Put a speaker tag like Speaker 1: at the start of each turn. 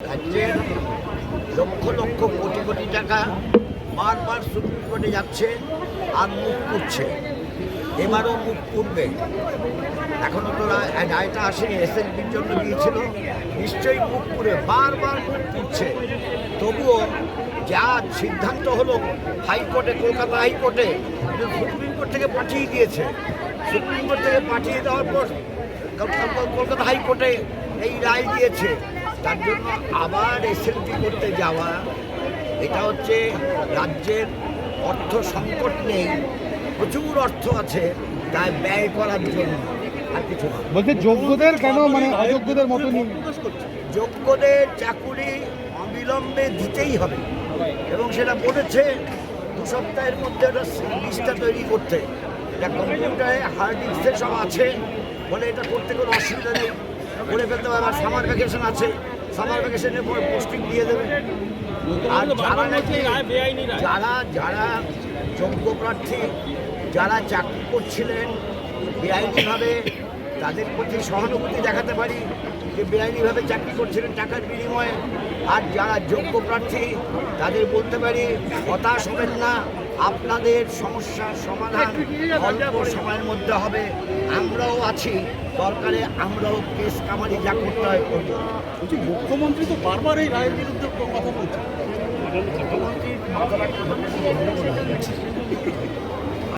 Speaker 1: রাজ্যের লক্ষ লক্ষ কোটি কোটি টাকা বারবার সুপ্রিম কোর্টে যাচ্ছে আর মুখ পুড়ছে, এবারও মুখ পুড়বে। এখনও তো রায়টা আসেনি, এসএলপির জন্য দিয়েছিল, নিশ্চয়ই মুখ পুড়ে বারবার মুখ পুড়ছে। তবুও যা সিদ্ধান্ত হলো হাইকোর্টে, কলকাতা হাইকোর্টে, সুপ্রিম কোর্ট থেকে পাঠিয়ে দিয়েছে। সুপ্রিম কোর্ট থেকে পাঠিয়ে দেওয়ার পর কলকাতা হাইকোর্টে এই রায় দিয়েছে। তার জন্য আবার এসএলপি করতে যাওয়া, এটা হচ্ছে রাজ্যের অর্থ সংকট নেই, প্রচুর অর্থ আছে, তাই ব্যয় করার জন্য, আর কিছু না।
Speaker 2: বলতে যোগ্যদের কেন মানে অযোগ্যদের মতো
Speaker 1: যোগ্যদের চাকুরি অবিলম্বে দিতেই হবে, এবং সেটা বলেছে 2 সপ্তাহের মধ্যে ওটা লিস্টটা তৈরি করতে। এটা কম্পিউটারে হার্ড ডিস্কে সব আছে বলে এটা করতে কোনো অসুবিধা নেই, করে ফেলতে হবে। আর সামার ভ্যাকেশন আছে, সামার ভ্যাকেশনের পর পোস্টিং দিয়ে দেবে। আর যারা নাকি যারা যারা যোগ্য প্রার্থী, যারা চাকরি করছিলেন বেআইনিভাবে, তাদের প্রতি সহানুভূতি দেখাতে পারি যে বেআইনিভাবে চাকরি করছিলেন টাকার বিনিময়ে। আর যারা যোগ্য প্রার্থী তাদের বলতে পারি হতাশ হবেন না, আপনাদের সমস্যার সমাধান অল্প সময়ের মধ্যে হবে। আমরাও আছি, দরকারে আমরাও কেস কামারি যা করতে হয় করবো।
Speaker 2: মুখ্যমন্ত্রী তো বারবার এই রায়ের বিরুদ্ধে কথা বলছেন।
Speaker 1: মুখ্যমন্ত্রীর